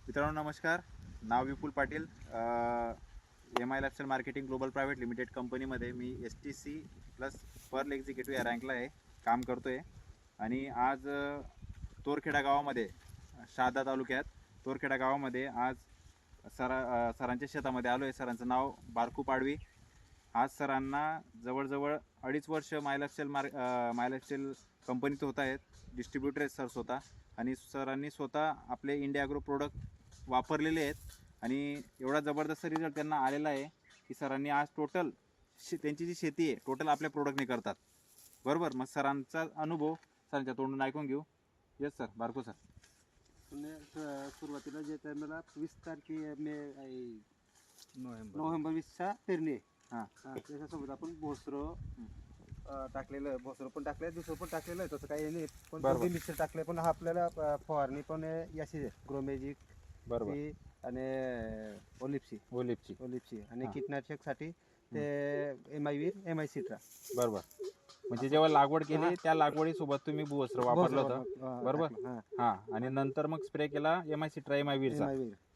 मित्रांनो नमस्कार. नाव Vipul Patil. MI lifestyle marketing global private limited कंपनीमध्ये मी STC प्लस पर्ल एक्झिक्युटिव्ह या रँकला आहे, काम करतो आहे. आणि आज तोरखेडा गावामध्ये, शहादा तालुक्यात तोरखेडा गावामध्ये आज सरांच्या शेतामध्ये आलो आहे. सरांचं नाव बारकू पाडवी. आज सरांना जवळजवळ 2.5 वर्ष माय लाईफस्टाईल कंपनीत होत आहेत. डिस्ट्रीब्युटर आहेत सर स्वतः. आणि सरांनी स्वतः आपले इंडिया ॲग्रो प्रोडक्ट वापरलेले आहेत आणि एवढा जबरदस्त रिझल्ट त्यांना आलेला आहे की सरांनी आज टोटल त्यांची जी शेती आहे टोटल आपल्या प्रोडक्टने करतात. बरोबर. मग सरांचा अनुभव सरांच्या तोंडून ऐकून घेऊ. Yes sir. बारको सर. सुरुवातीला जे टायमाला 20 नोव्हेंबर 20चा पेरणी आहे. त्याच्यासोबत आपण भोसरं टाकलेलं, भोसरं पण टाकलंय, दुसरं पण टाकलेलं आहे. तसं काही नाही, पण दोन्ही मिक्सर टाकलंय. पण हा आपल्याला फवारणी पण याची ग्रोमॅजिक बरोबर आणि ओलिप्सी आणि कीटनाशकसाठी ते MI सिट्रा. बरोबर. म्हणजे जेव्हा लागवड केली त्या लागवडीसोबत तुम्ही भुसरं वापरलं होतं. बरोबर. हां. आणि नंतर मग स्प्रे केला MI सिट्रा MI वीरचा.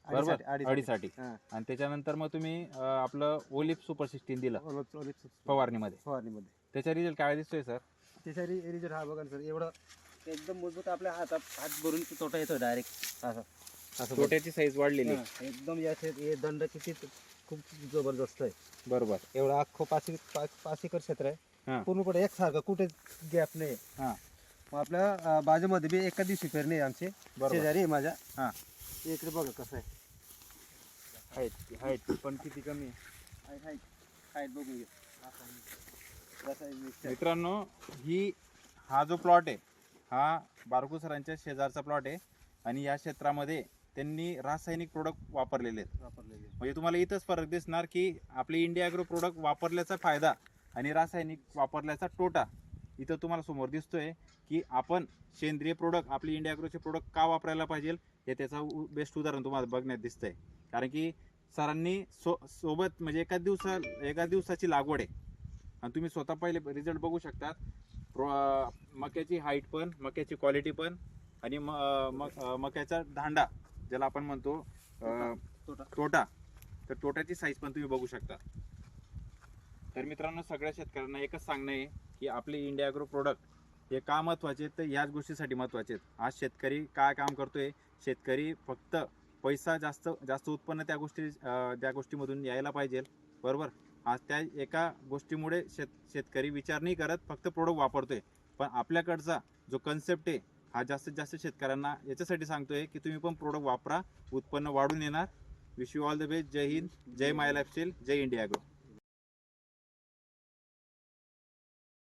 बरोबर. अडीसाठी. आणि त्याच्यानंतर मग तुम्ही आपलं ओलिप सुपर 16 दिलं फवारणीमध्ये. त्याचा रिझल्ट काय दिसतोय सर? त्याचा रिझल्ट हा बघा सर, एवढं एकदम मजबूत आपल्या हात भरून तोटा येतो डायरेक्ट. असं तोट्याची साईज वाढलेली एकदम. हे दंड किती खूप जबरदस्त आहे. बरोबर. एवढा अख्खं 5 एकर क्षेत्र आहे, पूर्णपणे एकसारखं, कुठे गॅप नाही. मग आपल्या बाजूमध्ये बी एका दिवशी पेरणी आहे आमची, शेजारी आहे माझ्या. इकडे बघा कसं आहे, हाईट पण किती कमी आहे. हाईट बघू घ्या. मित्रांनो, हा जो प्लॉट आहे हा बारकू सरांच्या शेजारचा प्लॉट आहे आणि या क्षेत्रामध्ये त्यांनी रासायनिक प्रोडक्ट वापरलेले आहेत. म्हणजे तुम्हाला इथंच फरक दिसणार की आपले इंडिया ॲग्रो प्रोडक्ट वापरल्याचा फायदा आणि रासायनिक वापरल्याचा तोटा इथं तुम्हाला समोर दिसतोय. की आपण सेंद्रिय प्रोडक्ट, आपली इंडिया ॲग्रोचे प्रोडक्ट का वापरायला पाहिजे हे त्याचं बेस्ट उदाहरण तुम्हाला बघण्यात दिसतंय. कारण की सरांनी सोबत म्हणजे एका दिवसाची लागवड आहे आणि तुम्ही स्वतः पहिले रिझल्ट बघू शकतात. मक्याची हाईट पण, मक्याची क्वालिटी पण आणि मक्याचा दांडा ज्याला आपण म्हणतो तोटा, तर तोट्याची साईज पण तुम्ही बघू शकता. तर मित्रांनो, सगळ्या शेतकऱ्यांना एकच सांगणं आहे की आपले इंडिया ॲग्रो प्रोडक्ट हे का महत्त्वाचे आहेत, तर ह्याच गोष्टीसाठी महत्त्वाचे आहेत. आज शेतकरी काय काम करतोय? शेतकरी फक्त पैसा, जास्त उत्पन्न त्या गोष्टीमधून यायला पाहिजे. बरोबर. आज त्या एका गोष्टीमुळे शेतकरी विचार नाही करत, फक्त प्रोडक्ट वापरतोय. पण आपल्याकडचा जो कन्सेप्ट आहे हा जास्तीत जास्त शेतकऱ्यांना याच्यासाठी सांगतोय की तुम्ही पण प्रोडक्ट वापरा, उत्पन्न वाढून येणार. Wish you all the best. जय हिंद, जय माय लाईफस्टाईल, जय इंडिया ॲग्रो.